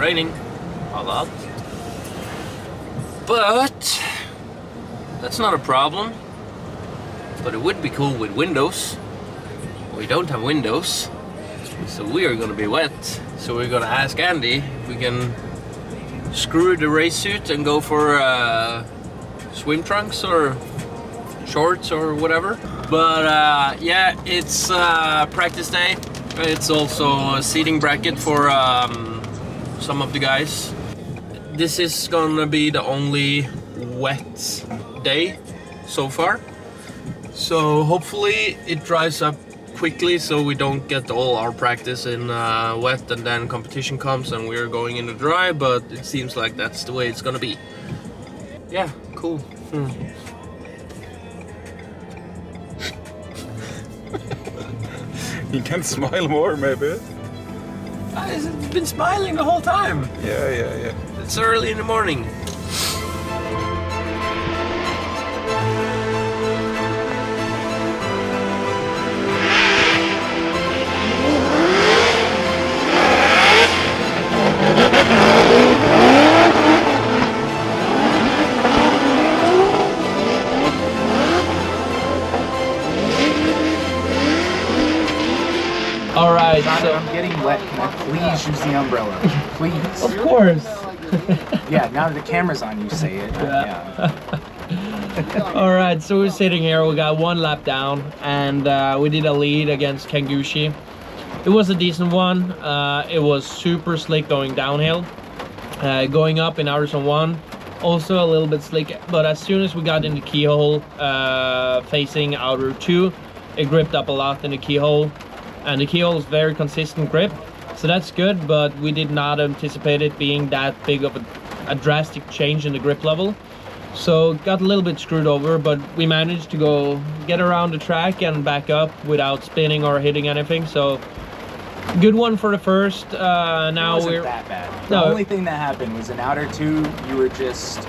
raining a lot. But that's not a problem. But it would be cool with windows. We don't have windows, so we are gonna be wet. So we're gonna ask Andy if we can screw the race suit and go for swim trunks or shorts or whatever. But yeah, it's practice day. It's also a seating bracket for some of the guys. This is gonna be the only wet day so far. So hopefully it dries up quickly so we don't get all our practice in wet and then competition comes and we're going in the dry, but it seems like that's the way it's gonna be. Yeah, cool. You can smile more, maybe. I've been smiling the whole time. Yeah. It's early in the morning. Alright, so I'm getting wet. Can I please use the umbrella? Please. of course. Yeah, now that the camera's on, you say it. Yeah. Alright, so we're sitting here, we got one lap down, and we did a lead against Kangushi. It was a decent one. It was super slick going downhill. Going up in outer zone 1, also a little bit slick, but as soon as we got in the keyhole facing outer 2, it gripped up a lot in the keyhole. And the keyhole is very consistent grip, so that's good, but we did not anticipate it being that big of a drastic change in the grip level. So got a little bit screwed over, but we managed to get around the track and back up without spinning or hitting anything. So good one for the first. Now it wasn't that bad. The only thing that happened was in outer 2, you were just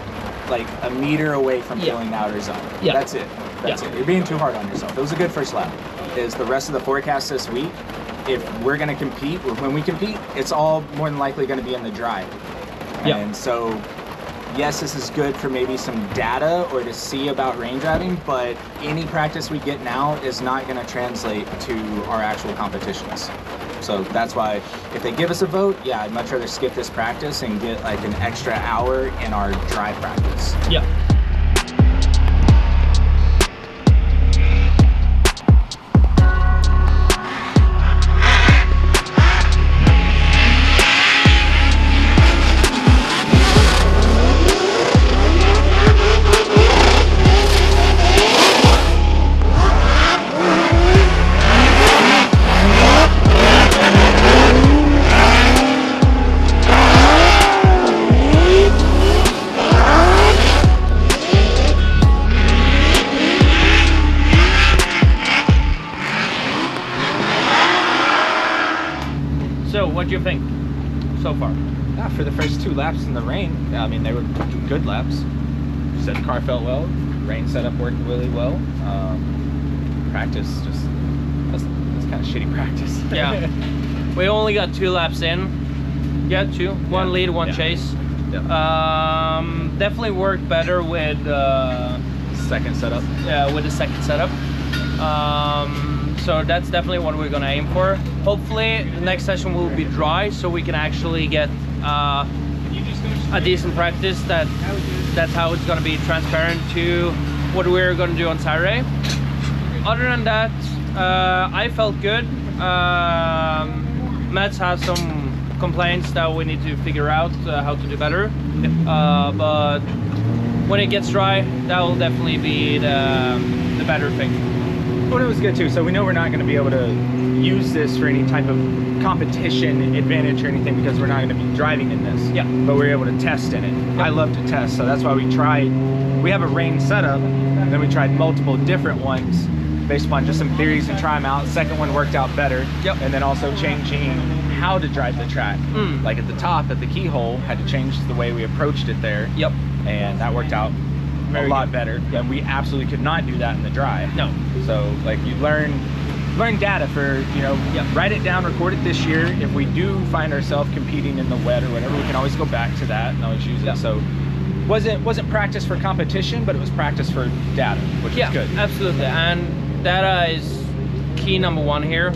like a meter away from filling the outer zone. Yeah. That's it. That's it. You're being too hard on yourself. It was a good first lap. Is the rest of the forecast this week, if we're going to compete, when we compete, it's all more than likely going to be in the dry. And so, yes, this is good for maybe some data or to see about rain driving, but any practice we get now is not going to translate to our actual competitions. So that's why if they give us a vote, yeah, I'd much rather skip this practice and get like an extra hour in our dry practice. Yeah. So, what do you think so far? Yeah, for the first 2 laps in the rain, I mean, they were good laps. Said the car felt well. Rain setup worked really well. Practice that's kind of shitty practice. Yeah, we only got 2 laps in. Yeah, 2. One lead, one chase. Yeah. Definitely worked better with Second setup. Yeah, with the second setup. So that's definitely what we're gonna aim for. Hopefully the next session will be dry so we can actually get a decent practice that's how it's gonna be transparent to what we're gonna do on Saturday. Other than that, I felt good. Mats has some complaints that we need to figure out how to do better. But when it gets dry, that will definitely be the better thing. But it was good too. So we know we're not going to be able to use this for any type of competition advantage or anything because we're not going to be driving in this. Yeah. But we're able to test in it. Yep. I love to test, so that's why we have a rain setup, and then we tried multiple different ones based upon just some theories and try them out. Second one worked out better. Yep. And then also changing how to drive the track. Like at the top, at the keyhole, had to change the way we approached it there. Yep. And that worked out a lot better. And we absolutely could not do that in the dry. No. So like you learn learn data for, you know, write it down, record it this year. If we do find ourselves competing in the wet or whatever, we can always go back to that and always use it. So wasn't practice for competition, but it was practice for data, which is good. Absolutely. And data is key number one here.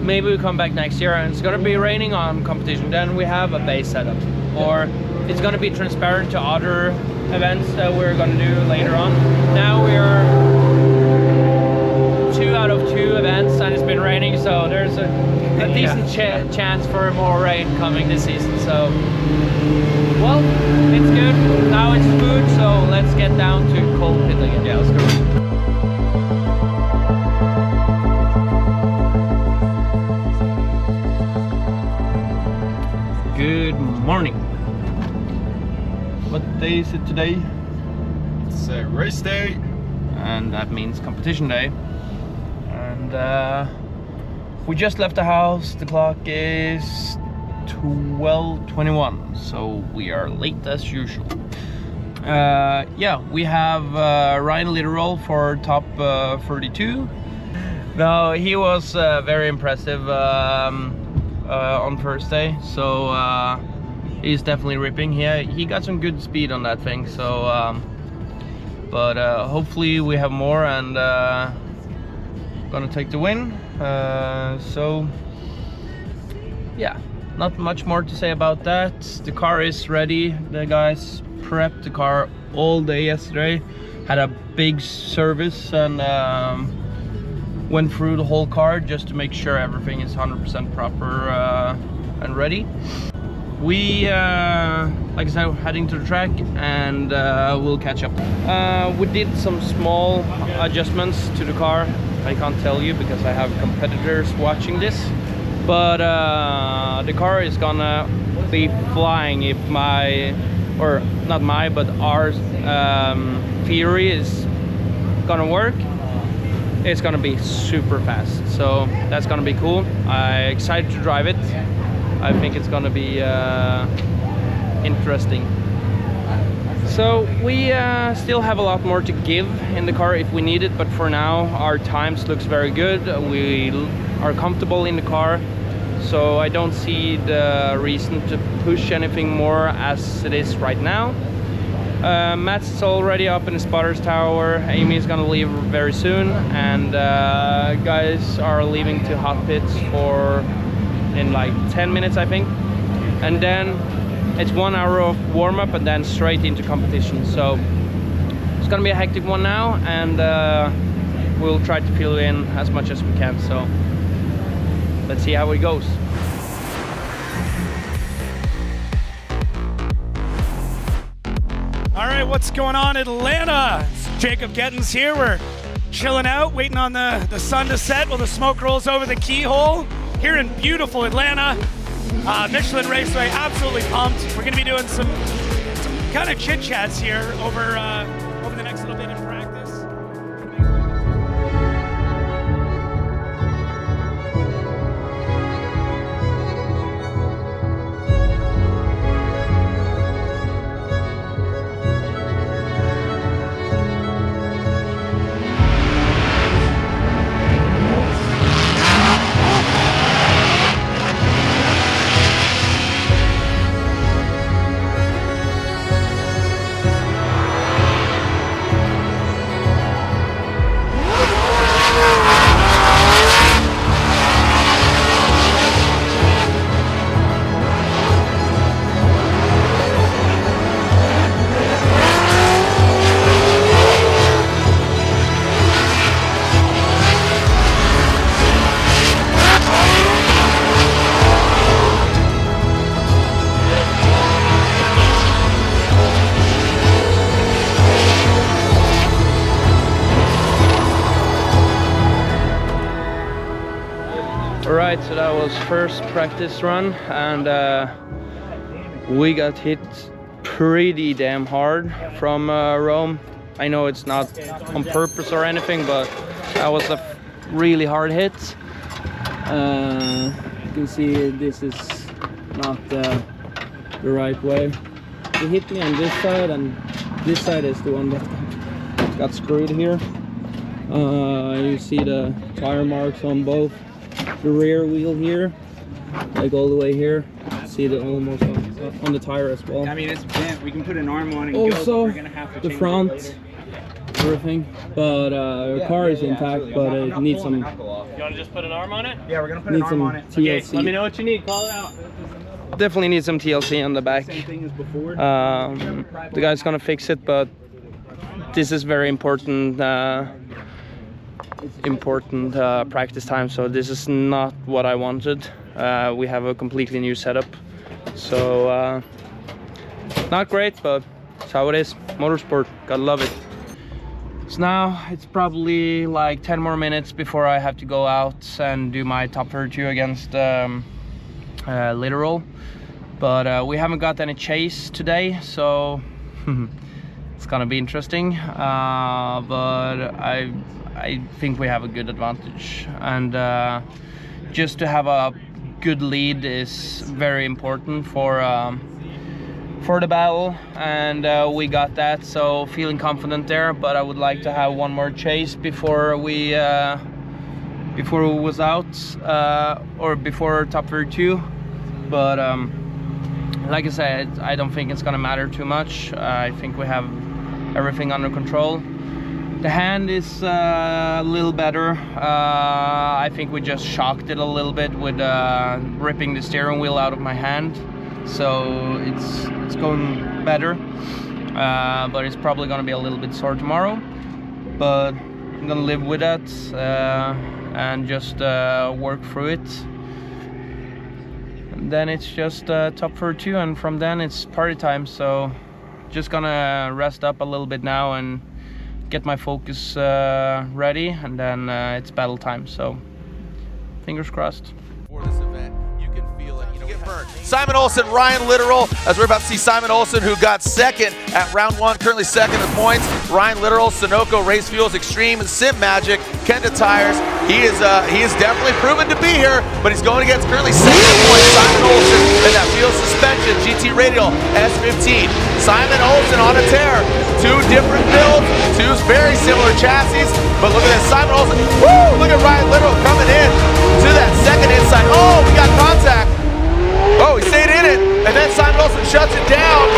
Maybe we come back next year and it's gonna be raining on competition, then we have a base setup. Or it's gonna be transparent to other events that we're gonna do later on. Now we're 2 out of 2 events and it's been raining, so there's a decent chance for more rain coming this season. So, well, it's good. Now it's food, so let's get down to cold pit again. Yeah, let's go. Good morning. What day is it today? It's race day. And that means competition day. And we just left the house. The clock is 12:21, so we are late as usual. Yeah, we have Ryan Litteroll for top 32. No, he was very impressive on first day, so he's definitely ripping. He got some good speed on that thing, so but hopefully we have more and gonna take the win. So yeah, not much more to say about that. The car is ready. The guys prepped the car all day yesterday, had a big service and went through the whole car just to make sure everything is 100% proper and ready. We, like I said, heading to the track and we'll catch up. We did some small adjustments to the car. I can't tell you because I have competitors watching this. But the car is gonna be flying if my, or not my, but our theory is gonna work. It's gonna be super fast, so that's gonna be cool. I'm excited to drive it. I think it's gonna be interesting. So we still have a lot more to give in the car if we need it, but for now our times looks very good. We are comfortable in the car, so I don't see the reason to push anything more as it is right now. Matt's is already up in the spotter's tower. Amy is gonna leave very soon, and guys are leaving to hot pits in like 10 minutes, I think. And then it's 1 hour of warm-up and then straight into competition. So it's gonna be a hectic one now, and we'll try to fill in as much as we can. So let's see how it goes. All right, what's going on, Atlanta? It's Jacob Gettins here. We're chilling out, waiting on the sun to set while the smoke rolls over the keyhole here in beautiful Atlanta. Michelin Raceway, absolutely pumped. We're going to be doing some kind of chit chats here over the next little bit in practice. Alright, so that was first practice run, and we got hit pretty damn hard from Rome. I know it's not on purpose or anything, but that was a really hard hit. You can see this is not the right way. It hit me on this side, and this side is the one that got screwed here. You see the tire marks on both the rear wheel here, like all the way here. See the almost on the tire as well. I mean, it's bent. We can put an arm on it. Also, we're gonna have to the change front, it later. everything, but the car is intact, but it needs some. You want to just put an arm on it? Yeah, we're gonna put an arm on it. TLC. Let me know what you need. Call it out. Definitely need some TLC on the back. Same thing as before. The guy's gonna fix it, but this is very important. Practice time, so this is not what I wanted. We have a completely new setup, so not great, but it's how it is. Motorsport, gotta love it. So now it's probably like 10 more minutes before I have to go out and do my top 32 against Literal, but we haven't got any chase today, so it's gonna be interesting, but I think we have a good advantage, and just to have a good lead is very important for the battle, and we got that, so feeling confident there. But I would like to have one more chase before we was out, or before top 32. But like I said, I don't think it's gonna matter too much. I think we have everything under control. The hand is a little better. I think we just shocked it a little bit with ripping the steering wheel out of my hand, so it's going better. But it's probably gonna be a little bit sore tomorrow. But I'm gonna live with that and just work through it. And then it's just top 32, and from then it's party time. So just gonna rest up a little bit now and get my focus ready, and then it's battle time, so fingers crossed. For this event, you can feel it. You know, get burned. Simon Olsen, Ryan Literal, as we're about to see Simon Olsen, who got second at round 1, currently second in points. Ryan Literal, Sunoco, Race Fuels, Extreme, and Sim Magic, Kenda Tires. He is definitely proven to be here, but he's going against currently second in points, Simon Olsen, in that Field Suspension GT Radial S15. Simon Olsen on a tear. 2 different builds, 2 very similar chassis, but look at this, Simon Olsen, woo! Look at Ryan Literal coming in to that second inside. Oh, we got contact. Oh, he stayed in it, and then Simon Olsen shuts it down.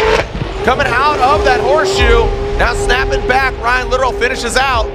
Coming out of that horseshoe, now snapping back, Ryan Literal finishes out.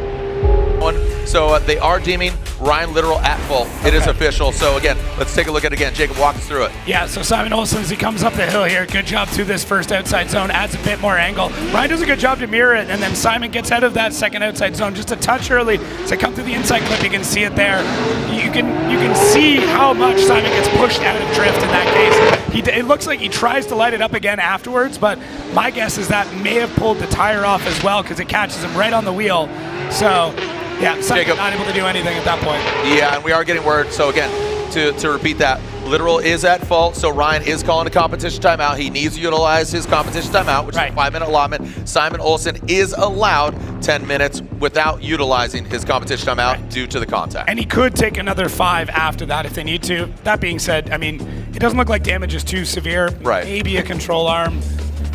So they are deeming Ryan Literal at fault. It is official. So again, let's take a look at it again. Jacob, walk us through it. Yeah, so Simon Olsen, as he comes up the hill here, good job through this first outside zone, adds a bit more angle. Ryan does a good job to mirror it, and then Simon gets out of that second outside zone just a touch early. So come through the inside clip, you can see it there. You can see how much Simon gets pushed out of drift in that case. It looks like he tries to light it up again afterwards, but my guess is that may have pulled the tire off as well, because it catches him right on the wheel. So yeah, Simon's not able to do anything at that point. Yeah, and we are getting word. So again, to repeat that, Literal is at fault, so Ryan is calling a competition timeout. He needs to utilize his competition timeout, which is a 5-minute allotment. Simon Olsen is allowed 10 minutes without utilizing his competition timeout due to the contact. And he could take another 5 after that if they need to. That being said, I mean, it doesn't look like damage is too severe. Maybe a control arm.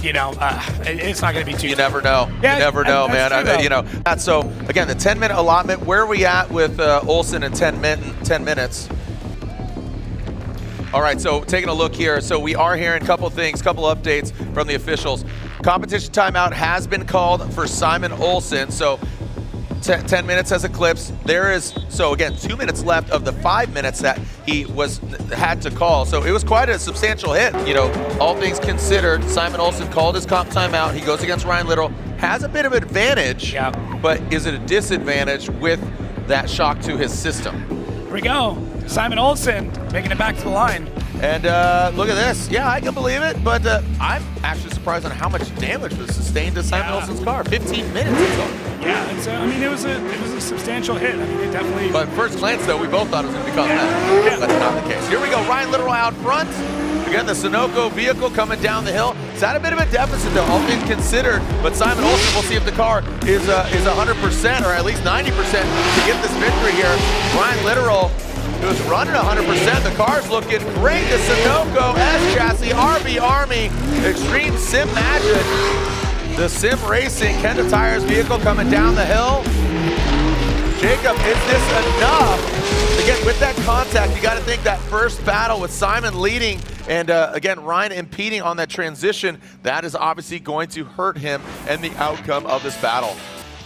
You know, it's not going to be too. You never know. Yeah, you never know, man. You know. So again, the 10-minute allotment. Where are we at with Olsen in 10 minutes? All right, so taking a look here. So we are hearing a couple things, couple updates from the officials. Competition timeout has been called for Simon Olsen. So 10 minutes has eclipsed. There is, so again, 2 minutes left of the 5 minutes that he had to call. So it was quite a substantial hit. You know, all things considered, Simon Olsen called his comp timeout. He goes against Ryan Literal, has a bit of advantage, but is it a disadvantage with that shock to his system? Here we go. Simon Olsen making it back to the line. And look at this. Yeah, I can believe it, but I'm actually surprised on how much damage was sustained to Simon Olsen's car. 15 minutes. Yeah, it's, I mean, it was a substantial hit. I mean, it definitely. But first glance, though, we both thought it was going to be cosmetic. Yeah. That's not the case. Here we go. Ryan Literal out front. Again, the Sunoco vehicle coming down the hill. It's at a bit of a deficit, though, all things considered. But Simon Olsen, we'll see if the car is 100% or at least 90% to get this victory here. Ryan Literal, who's running 100%. The car's looking great. The Sunoco S-Chassis, RB Army, Extreme Sim Magic. The Sim Racing, Kenda Tires vehicle coming down the hill. Jacob, is this enough? Again, with that contact, you got to think that first battle with Simon leading and again, Ryan impeding on that transition, that is obviously going to hurt him and the outcome of this battle.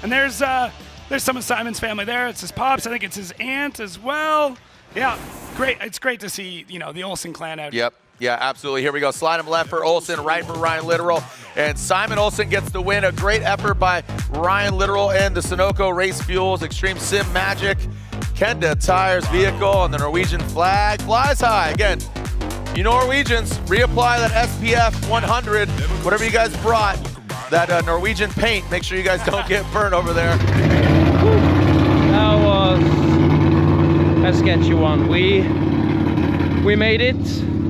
And there's some of Simon's family there. It's his pops. I think it's his aunt as well. Yeah, great. It's great to see, you know, the Olsen clan out. Yep. Yeah, absolutely. Here we go. Slide him left for Olsen, right for Ryan Literal. And Simon Olsen gets the win. A great effort by Ryan Literal and the Sunoco Race Fuels Extreme Sim Magic. Kenda Tires vehicle and the Norwegian flag flies high. Again, you Norwegians, reapply that SPF 100, whatever you guys brought, that Norwegian paint. Make sure you guys don't get burnt over there. That was a sketchy one. We made it.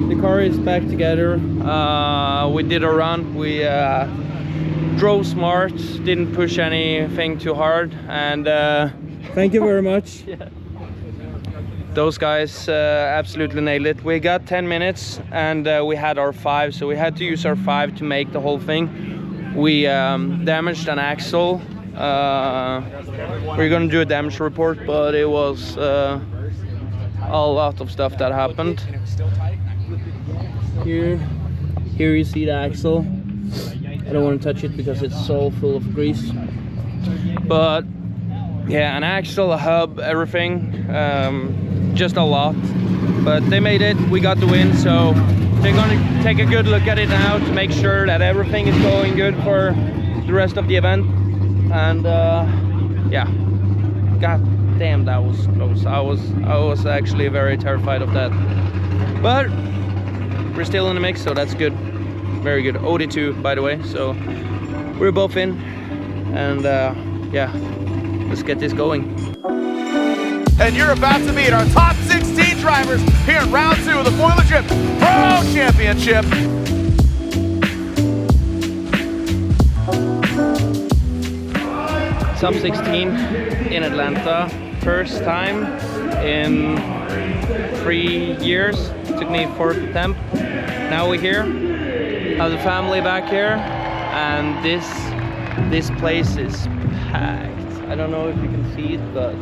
The car is back together. We did a run. We drove smart, didn't push anything too hard, and thank you very much. Yeah. Those guys absolutely nailed it. We got 10 minutes and we had our 5, so we had to use our 5 to make the whole thing. We damaged an axle. We're gonna do a damage report, but it was a lot of stuff that happened. Here you see the axle. I don't want to touch it because it's so full of grease. But yeah, an axle, a hub, everything, just a lot. But they made it, we got the win, so they're gonna take a good look at it now to make sure that everything is going good for the rest of the event. And yeah, god damn, that was close. I was actually very terrified of that. But we're still in the mix, so that's good. Very good. OD2, by the way, so we're both in. And yeah, let's get this going. And you're about to meet our top 16 drivers here in round 2 of the Formula Drift Pro Championship. Sub 16 in Atlanta. First time in 3 years. Took me 4th attempt. Now we're here. Have the family back here, and this place is packed. I don't know if you can see it, but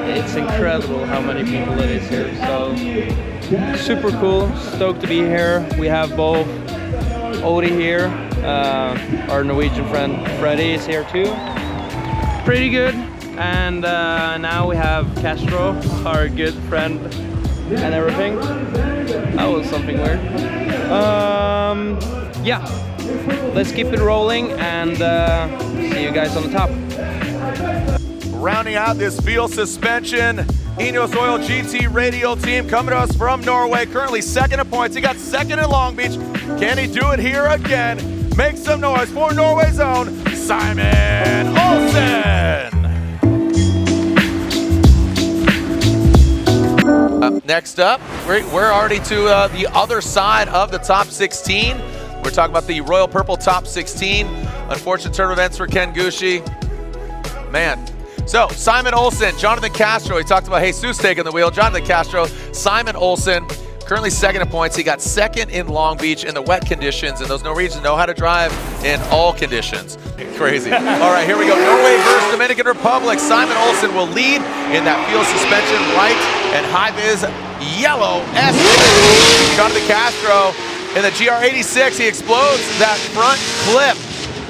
it's incredible how many people it is here. So super cool. Stoked to be here. We have both Odie here. Our Norwegian friend Freddie is here too. Pretty good. And now we have Castro, our good friend, and everything. That was something weird. Yeah, let's keep it rolling and see you guys on the top. Rounding out this field suspension, Ineos Oil GT Radial team coming to us from Norway, currently 2nd in points. He got 2nd in Long Beach. Can he do it here again? Make some noise for Norway's own Simon Olsen. Next up, we're already to the other side of the top 16. We're talking about the Royal Purple top 16. Unfortunate turn of events for Ken Gushi. Man. So, Simon Olsen, Jonathan Castro. He talked about Jesus taking the wheel. Jonathan Castro, Simon Olsen, currently 2nd in points. He got 2nd in Long Beach in the wet conditions, and those Norwegians know how to drive in all conditions. Crazy. All right, here we go. Norway versus Dominican Republic. Simon Olsen will lead in that field suspension right and high-vis yellow S. Jonathan Castro in the GR86. He explodes that front clip.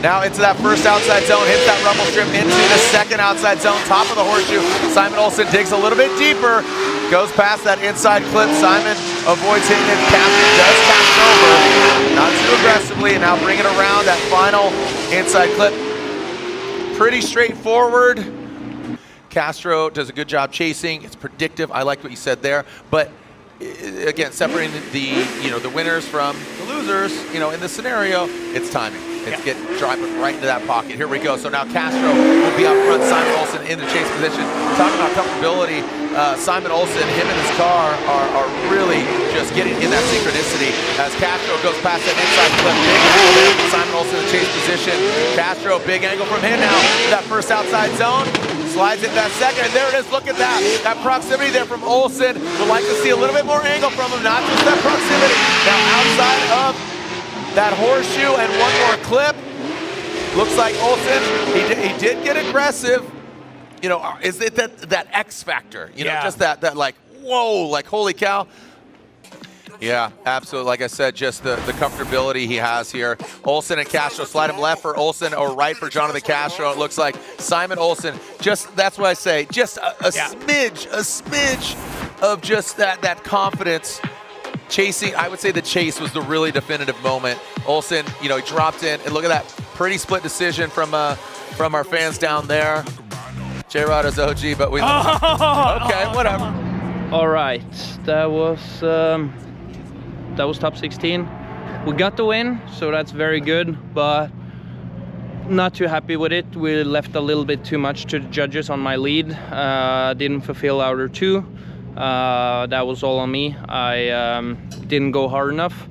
Now into that first outside zone, hits that rumble strip into the 2nd outside zone, top of the horseshoe. Simon Olsen digs a little bit deeper, goes past that inside clip. Simon avoids hitting it, does cast over, not too aggressively, and now bring it around that final inside clip. Pretty straightforward. Castro does a good job chasing. It's predictive. I like what you said there, but again, separating the winners from the losers, in this scenario, it's timing. It's driving right into that pocket. Here we go. So now Castro will be up front. Simon Olsen in the chase position. Talking about comfortability, Simon Olsen, him and his car are really just getting in that synchronicity as Castro goes past that inside clip. Big angle there from Simon Olsen in the chase position. Castro, big angle from him now. That first outside zone. Slides it that 2nd, and there it is. Look at that. That proximity there from Olsen. Would like to see a little bit more angle from him, not just that proximity. Now outside of that horseshoe and one more clip. Looks like Olsen, he did get aggressive. you know, is it that X factor? You know, Yeah. just that like, whoa, like holy cow. Yeah, absolutely. Like I said, just the comfortability he has here. Olsen and Castro, slide him left for Olsen or right for Jonathan Castro. It looks like Simon Olsen, just, that's what I say, just a smidge of just that confidence. Chasing, I would say the chase was the really definitive moment. Olsen, you know, he dropped in, and look at that pretty split decision from our fans down there. J-Rod is OG, but we okay, whatever. All right, that was top 16. We got the win, so that's very good, but not too happy with it. We left a little bit too much to the judges on my lead. Didn't fulfill outer 2. That was all on me. I didn't go hard enough,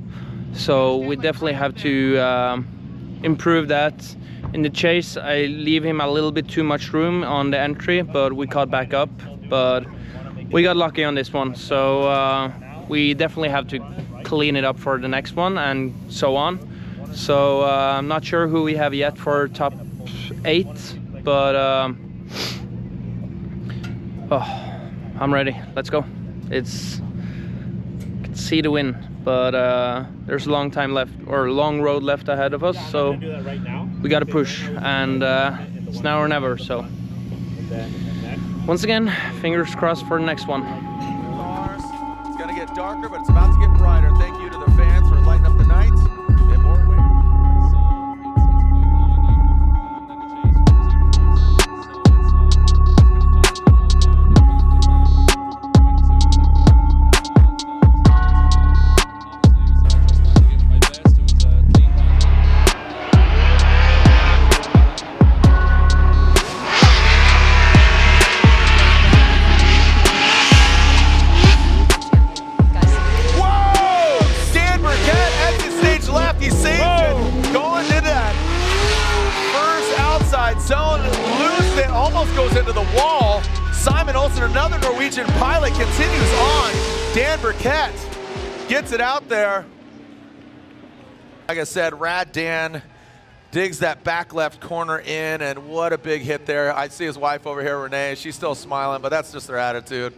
so we definitely have to improve that. In the chase, I leave him a little bit too much room on the entry, but we caught back up. But we got lucky on this one, so we definitely have to clean it up for the next one and so on. So I'm not sure who we have yet for top 8, but I'm ready. Let's go. I can see the win, but there's a long time left, or a long road left ahead of us. So we got to push, and it's now or never. So once again, fingers crossed for the next one. It's gonna get darker, but it's about to get brighter. Thank you to the fans for lighting up the night. And more zone, loose it, almost goes into the wall. Simon Olsen, another Norwegian pilot, continues on. Dan Burkett gets it out there. Like I said, Rad Dan digs that back left corner in, and what a big hit there. I see his wife over here, Renee. She's still smiling, but that's just their attitude.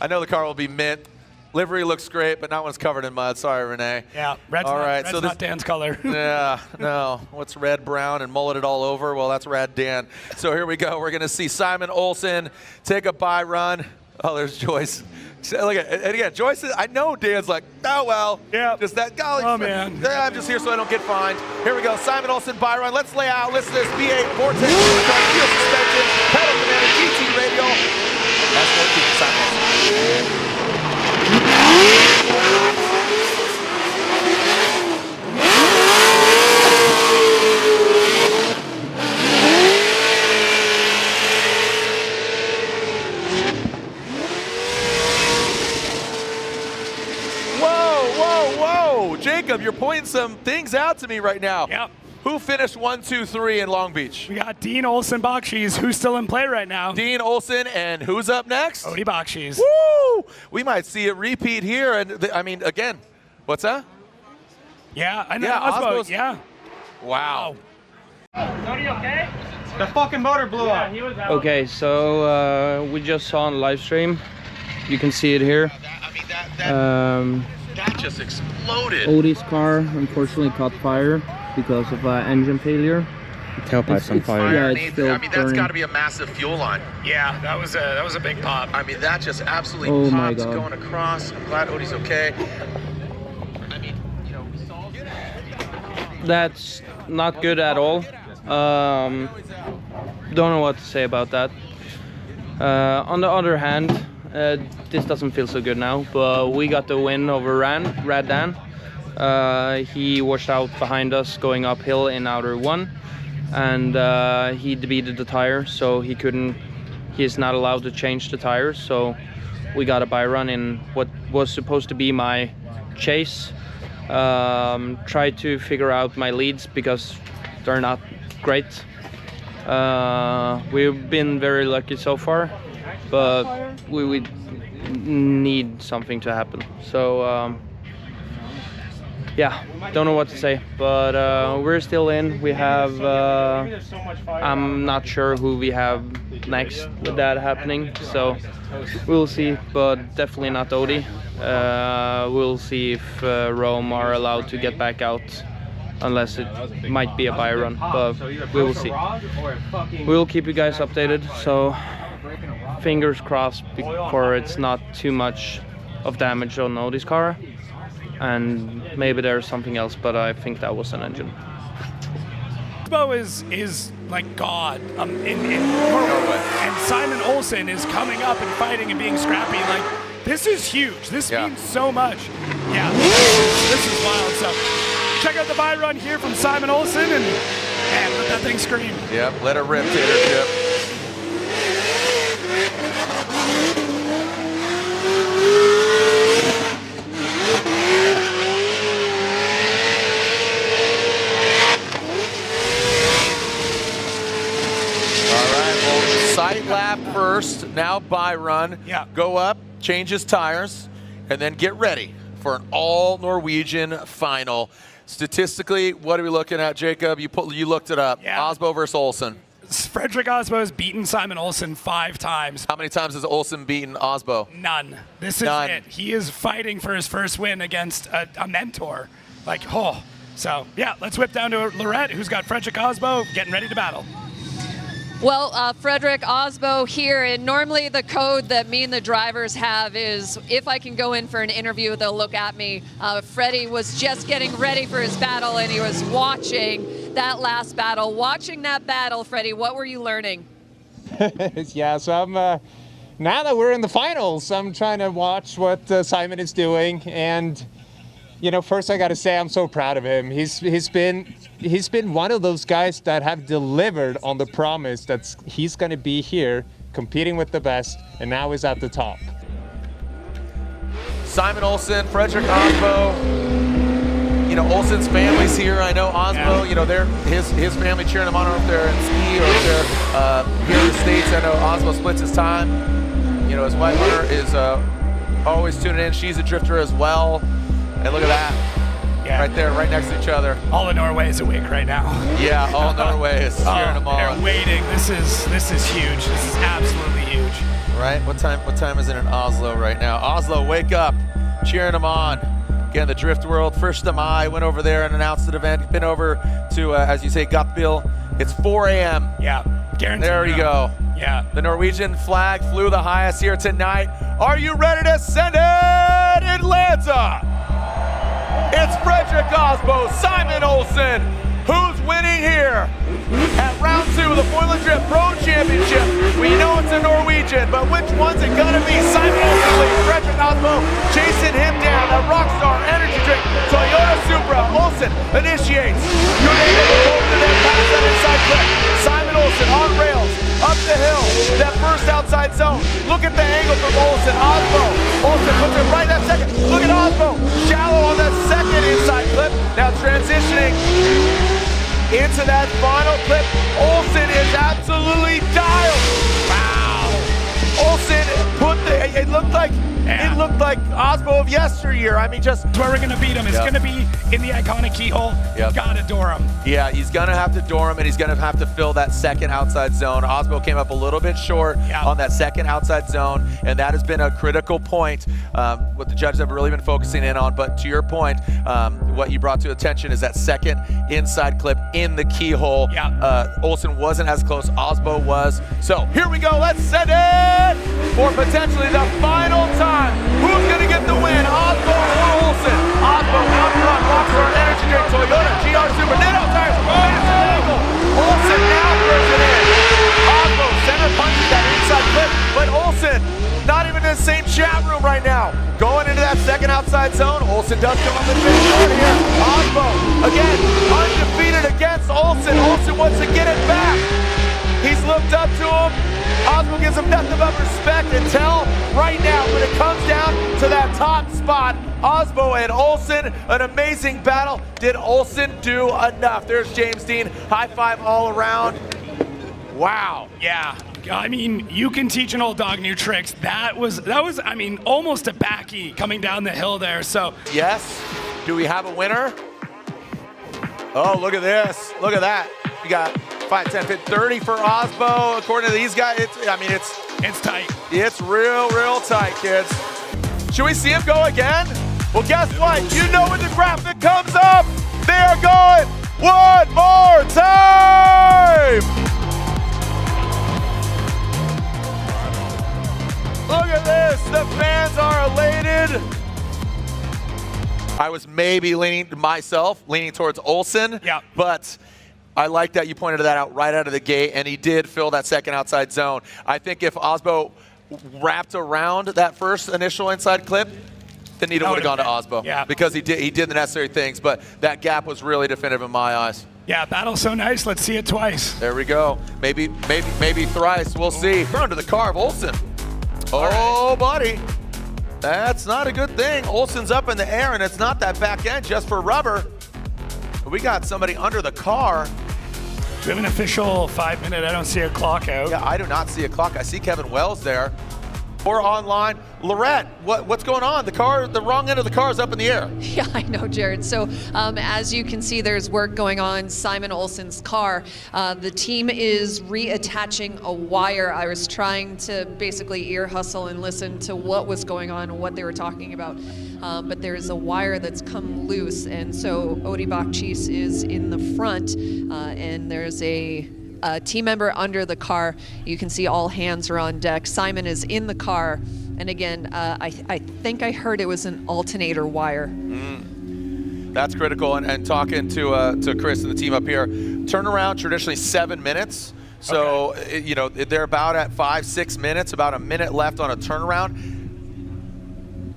I know the car will be mint. Livery looks great, but not when it's covered in mud. Sorry, Renee. Yeah, red's not Dan's color. Yeah, no. What's red, brown, and mulleted all over? Well, that's Rad Dan. So here we go. We're going to see Simon Olsen take a bye run. Oh, there's Joyce. Look at, and again, Joyce, I know Dan's like, oh, well. Yeah. Just that, golly. Oh, man. I'm just here so I don't get fined. Here we go. Simon Olsen bye run. Let's lay out. Listen to this V8 Vortex, wheel suspension, pedal command, GT radio. That's 14. Simon Olsen. Whoa, Jacob, you're pointing some things out to me right now. Yep. Who finished 1, 2, 3 in Long Beach? We got Dean Olsen Bakshi's, who's still in play right now. Dean Olsen, and who's up next? Odie Bakshi's. Woo! We might see it repeat here, and I mean, again, what's that? Yeah, I know. Yeah, Osmo, yeah. Wow. Odie, okay? The fucking motor blew up. He was out. Okay, so we just saw on live stream. You can see it here. That just exploded. Odie's car unfortunately caught fire because of engine failure. Tailpipe's on fire. Yeah, it's still I mean, that's got to be a massive fuel line. Yeah, that was a big pop. I mean, that just absolutely Oh my popped God. going across. I'm glad Odie's okay. I mean, you know, we saw That's not good at all. Don't know what to say about that. On the other hand, this doesn't feel so good now, but we got the win over Rad Dan. He washed out behind us going uphill in outer 1, and he deleted the tire, so he's not allowed to change the tires, so we got a bye run in what was supposed to be my chase. Tried to figure out my leads because they're not great. We've been very lucky so far, but we need something to happen. So yeah, don't know what to say, but we're still in. We have, I'm not sure who we have next with that happening, so we'll see, but definitely not Odie. We'll see if Rome are allowed to get back out, unless it might be a buy run, but we will see. We'll keep you guys updated, so fingers crossed for it's not too much of damage on Odie's car, and maybe there's something else, but I think that was an engine. Osbo is like God in Norway, and Simon Olsen is coming up and fighting and being scrappy. Like, this is huge. This means so much. Yeah, this is wild. So check out the buy run here from Simon Olsen, and let that thing scream. Yep, let it rip, Tater Chip. Side lap first, now buy run. Yeah. Go up, change his tires, and then get ready for an all-Norwegian final. Statistically, what are we looking at, Jacob? You looked it up. Yeah. Osbo versus Olsen. Fredrik Osbo has beaten Simon Olsen 5 times. How many times has Olsen beaten Osbo? None. This is it. He is fighting for his first win against a mentor. Like, oh. So, yeah, let's whip down to Lorette, who's got Fredrik Osbo getting ready to battle. Well, Fredrik Osbo here, and normally the code that me and the drivers have is if I can go in for an interview, they'll look at me. Freddie was just getting ready for his battle, and he was watching that last battle. Watching that battle, Freddie, what were you learning? Yeah, so I'm, now that we're in the finals, I'm trying to watch what Simon is doing, and you know, first I got to say I'm so proud of him. He's been one of those guys that have delivered on the promise that he's going to be here competing with the best, and now he's at the top. Simon Olsen, Fredrik Osbo. You know, Olsen's family's here. I know Osbo. You know, they're his family cheering him on. I don't know if they're in ski or if they're here in the States. I know Osbo splits his time. You know, his wife Hunter is always tuning in. She's a drifter as well. And look at that, right there, right next to each other. All of Norway is awake right now. Yeah, all of Norway is cheering them on. They're waiting. This is huge. This is absolutely huge. Right? What time is it in Oslo right now? Oslo, wake up, cheering them on. Again, the Drift World, First of Mai, went over there and announced the event. Been over to, as you say, Gatbil. It's 4 a.m. Yeah, guaranteed. There we go. Yeah. The Norwegian flag flew the highest here tonight. Are you ready to send it, Atlanta? It's Fredrik Osbo, Simon Olsen. Who's winning here at round 2 of the Foiling Drift Pro Championship? We know it's a Norwegian, but which one's it gonna be? Simon Olsen leads, Fredrik Osbo chasing him down. A Rockstar Energy Drink, Toyota Supra. Olsen initiates. Good aim, both of them pass that inside clip. Simon Olsen on rails, up the hill, that first outside zone. Look at the angle from Olsen. Olsen puts it right that second. Look at Osbo, shallow on that second inside clip. Now transitioning into that final clip. Olsen is absolutely dialed. Wow. Olsen put it looked like Osbo of yesteryear. I mean, just where we're gonna beat him. It's gonna be in the iconic keyhole. Gotta door him. Yeah, he's gonna have to door him, and he's gonna have to fill that second outside zone. Osbo came up a little bit short on that second outside zone, and that has been a critical point, what the judges have really been focusing in on. But to your point, what you brought to attention is that second inside clip in the keyhole. Olsen wasn't as close, Osbo was. So here we go, let's send it for potentially the final time. Who's gonna get the win, Osbo or Olsen? Osbo out front, Rockstar Energy Drink, Toyota GR Super, Nano tires, massive angle. Olsen now throws it in. Osbo center punches that inside clip, but Olsen not even in the same chat room right now. Going into that second outside zone, Olsen does come up and finish short here. Osbo, again, undefeated against Olsen. Olsen wants to get it back. He's looked up to him. Osbo gives him nothing but respect until right now when it comes down to that top spot. Osbo and Olsen, an amazing battle. Did Olsen do enough? There's James Dean, high five all around. Wow. Yeah. I mean, you can teach an old dog new tricks. That was I mean, almost a backy coming down the hill there. So yes. Do we have a winner? Oh, look at this. Look at that. You got 5, 10, 15, 30 for Osbo. According to these guys, It's tight. It's real tight, kids. Should we see him go again? Well, guess what? You know when the graphic comes up, they are going one more time! Look at this, the fans are elated. I was maybe leaning towards Olsen, yeah. But I like that you pointed that out right out of the gate, and he did fill that second outside zone. I think if Osbo wrapped around that first initial inside clip, then Nita would have gone to Osbo. Yeah. Because he did the necessary things, but that gap was really definitive in my eyes. Yeah, battle's so nice. Let's see it twice. There we go. Maybe thrice. We'll see. We're under the car of Olsen. Oh, buddy. That's not a good thing. Olsen's up in the air, and it's not that back end just for rubber. We got somebody under the car. We have an official 5-minute. I don't see a clock out. Yeah, I do not see a clock. I see Kevin Wells there. Or online. Lorette, what's going on? The wrong end of the car is up in the air. Yeah, I know, Jared. So as you can see, there's work going on Simon Olsen's car. The team is reattaching a wire. I was trying to basically ear hustle and listen to what was going on and what they were talking about. But there's a wire that's come loose, and so Odi Bakchis is in the front, and there's a team member under the car. You can see all hands are on deck. Simon is in the car, and again, I think I heard it was an alternator wire. That's critical. And talking to Chris and the team up here, turnaround traditionally 7 minutes. So okay. They're about at 5-6 minutes, about a minute left on a turnaround.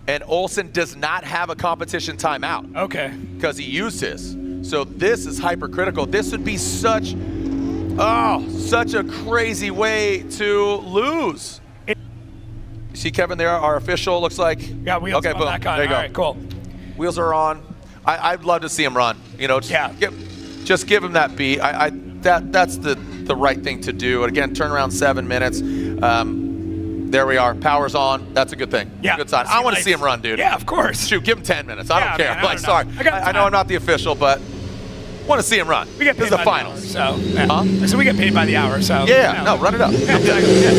And Olsen does not have a competition timeout. Okay. Because he used his. So this is hypercritical. This would be such a crazy way to lose. You see Kevin there, our official, looks like. Yeah, wheels okay, on boom. that guy. There you go. All right, cool. Wheels are on. I'd love to see him run. Just give him that beat. That's the right thing to do. And again, turnaround 7 minutes. There we are. Power's on. That's a good thing. Yeah. Good sign. I want to see him run, dude. Yeah, of course. Shoot, give him 10 minutes. I don't care. Man, I'm sorry. I know I'm not the official, but want to see him run. We get paid this is the by finals. The hour, so yeah. So we get paid by the hour. So yeah. No, run it up. Yeah, exactly. Yeah.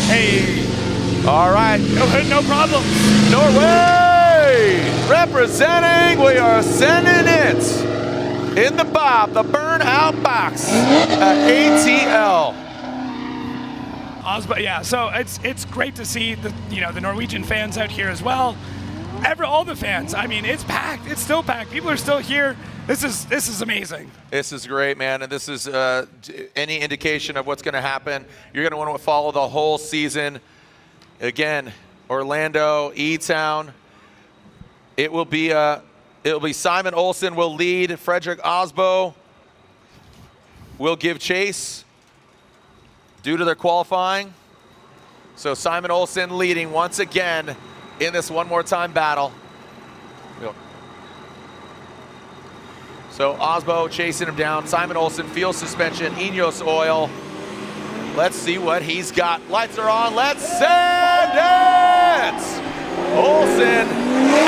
Hey. All right. No problem. Norway representing. We are sending it in the Bob, the burnout box at ATL. Osbo, yeah. So it's great to see the Norwegian fans out here as well. All the fans. I mean, it's packed. It's still packed. People are still here. This is amazing. This is great, man. And this is any indication of what's going to happen. You're going to want to follow the whole season. Again, Orlando, E-Town. It will be Simon Olsen will lead. Frederick Osbo will give chase due to their qualifying. So Simon Olsen leading once again in this one more time battle. So Osbo chasing him down. Simon Olsen, fuel suspension, Ineos oil. Let's see what he's got. Lights are on. Let's send it! Olsen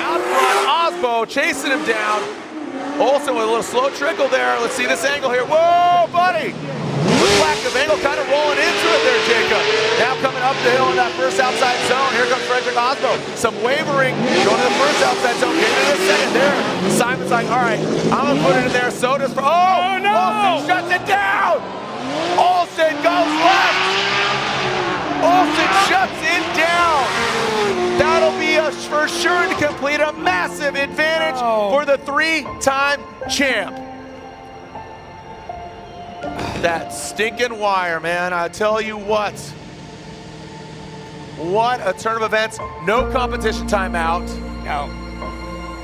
out front. Osbo chasing him down. Olsen with a little slow trickle there. Let's see this angle here. Whoa, buddy! Lack of angle, kind of rolling into it there, Jacob. Now coming up the hill in that first outside zone. Here comes Frederick Osbo. Some wavering, going to the first outside zone. Getting to the second there. Simon's like, all right, I'm going to put it in there. So does, oh no! Olsen shuts it down! Olsen goes left! Olsen shuts it down! That'll be for sure to complete a massive advantage for the 3-time champ. That stinking wire, man, I tell you what. What a turn of events. No competition timeout. No.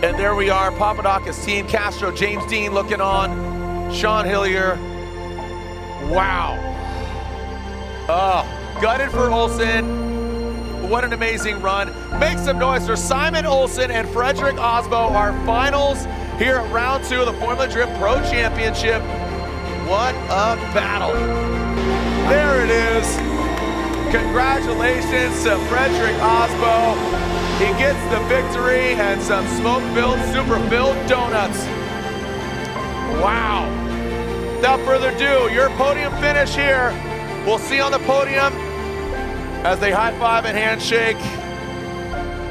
And there we are, Papadakis team, Castro, James Dean looking on, Sean Hillier. Wow. Gutted for Olsen. What an amazing run. Make some noise for Simon Olsen and Frederick Osbo, our finals here at round 2 of the Formula Drift Pro Championship. What a battle. There it is. Congratulations to Frederick Osbo. He gets the victory and some smoke-filled, super-filled donuts. Wow. Without further ado, your podium finish here. We'll see on the podium as they high-five and handshake.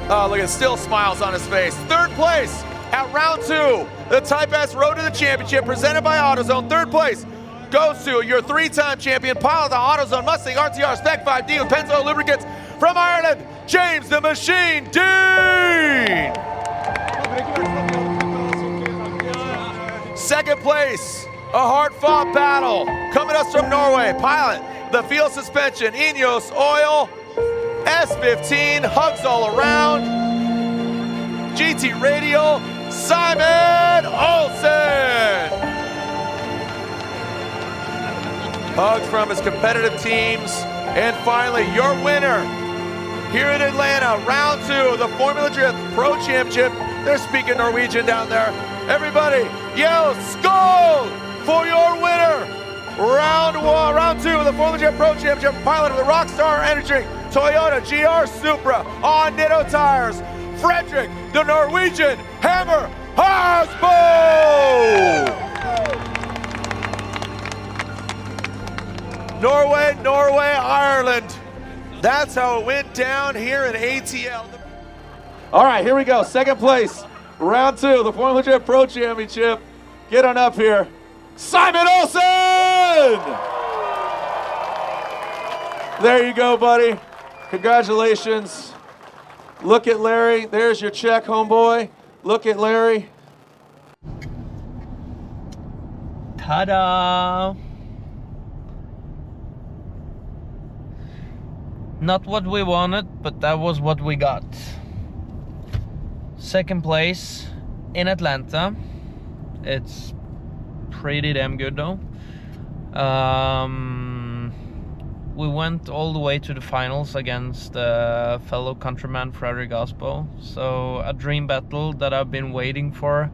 Oh, look at still smiles on his face. Third place at round 2, the Type S Road to the Championship presented by AutoZone. Third place goes to your 3-time champion, pilot of the AutoZone Mustang RTR Spec 5D with Pennzoil Lubricants from Ireland, James the Machine Dean. Second place, a hard-fought battle coming us from Norway, pilot the Field Suspension Ineos Oil S15, hugs all around, GT Radial, Simon Olsen. Hugs from his competitive teams. And finally, your winner here in Atlanta, round 2 of the Formula Drift Pro Championship. They're speaking Norwegian down there. Everybody yell "Skål" for your winner. Round 2 of the Formula Drift Pro Championship, pilot of the Rockstar Energy Drink Toyota GR Supra on Nitto tires, Fredrik the Norwegian Hammer Hasbo. Norway, Ireland. That's how it went down here in ATL. All right, here we go. Second place, round 2 of the Formula Drift Pro Championship. Get on up here, Simon Olsen. There you go, buddy. Congratulations. Look at Larry. There's your check, homeboy. Look at Larry. Ta-da! Not what we wanted, but that was what we got. Second place in Atlanta. It's pretty damn good though. We went all the way to the finals against fellow countryman Fredrik Asbo. So a dream battle that I've been waiting for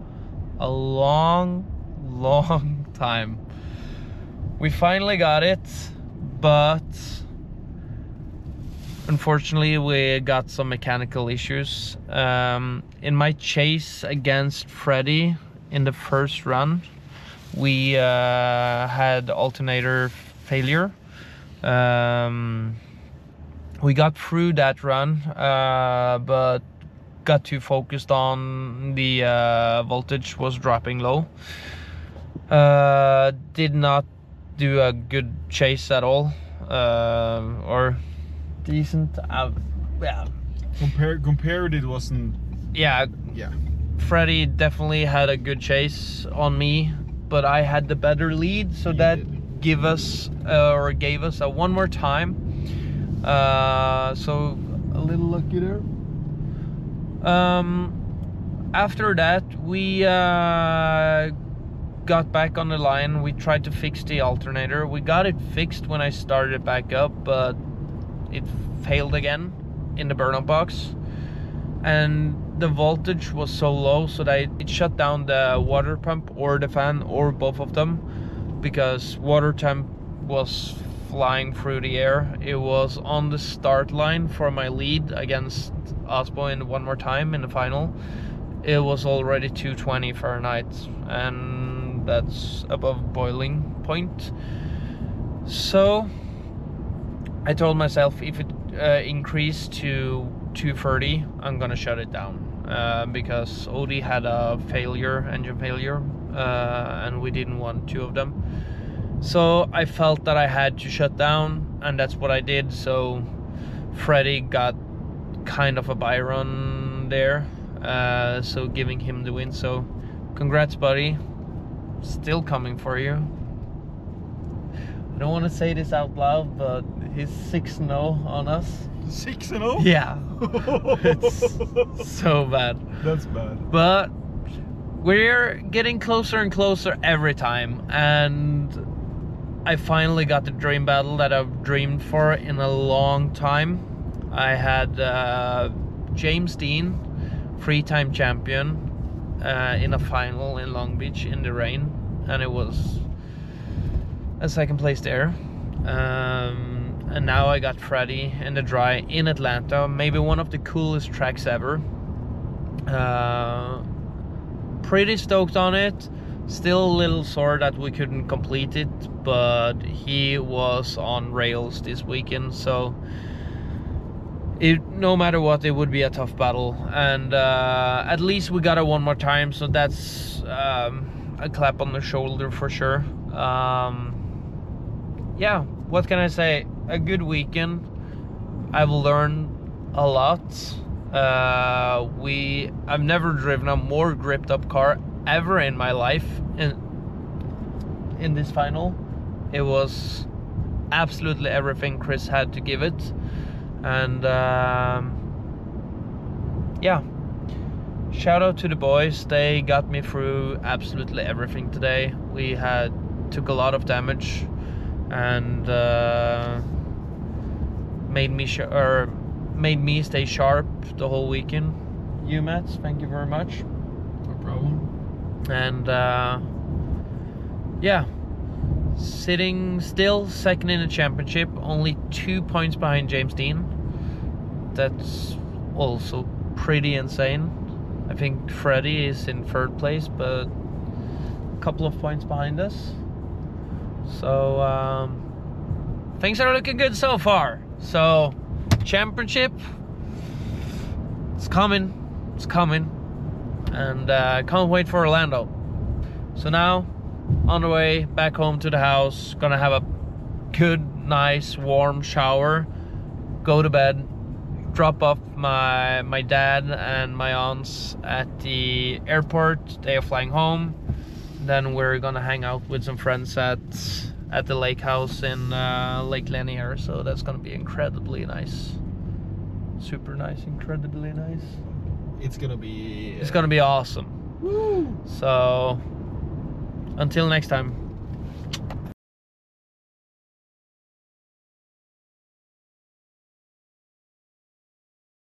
a long time. We finally got it, but unfortunately we got some mechanical issues. In my chase against Freddy in the first run, we had alternator failure. We got through that run, but got too focused on the voltage was dropping low. Did not do a good chase at all, or decent. Yeah. Compared, it wasn't. Yeah. Freddy definitely had a good chase on me, but I had the better lead, so that gave us a one more time. So a little lucky there. After that, we got back on the line. We tried to fix the alternator. We got it fixed when I started back up, but it failed again in the burnout box, and the voltage was so low so that it shut down the water pump or the fan or both of them, because water temp was flying through the air. It was on the start line for my lead against Asbo in one more time in the final. It was already 220 Fahrenheit, and that's above boiling point. So I told myself if it increased to 230, I'm gonna shut it down, because Odie had a engine failure, and we didn't want 2 of them. So I felt that I had to shut down, and that's what I did. So Freddy got kind of a buy run there, so giving him the win. So congrats, buddy. Still coming for you. I don't want to say this out loud, but he's 6-0 on us. 6-0? Yeah. It's so bad. That's bad. But we're getting closer and closer every time, and I finally got the dream battle that I've dreamed for in a long time. I had James Dean, 3-time champion, in a final in Long Beach in the rain, and it was a second place there. and now I got Freddie in the dry in Atlanta. Maybe one of the coolest tracks ever. Pretty stoked on it. Still a little sore that we couldn't complete it, but he was on rails this weekend, so no matter what, it would be a tough battle. And at least we got it one more time, so that's a clap on the shoulder for sure. Yeah, what can I say? A good weekend. I've learned a lot. I've never driven a more gripped up car ever in my life in this final. It was absolutely everything Chris had to give it. And yeah, shout out to the boys. They got me through absolutely everything today. We took a lot of damage and made me stay sharp the whole weekend. You, Matt, thank you very much. No problem. And yeah, sitting still second in the championship, only 2 points behind James Dean. That's also pretty insane. I think Freddie is in third place, but a couple of points behind us. So things are looking good so far. So championship, it's coming, and can't wait for Orlando. So now on the way back home to the house, gonna have a good, nice, warm shower, go to bed, drop off my dad and my aunts at the airport. They are flying home. Then we're gonna hang out with some friends at the lake house in Lake Lanier. So that's gonna be incredibly nice. Super nice, incredibly nice. It's gonna be awesome. Woo. So until next time.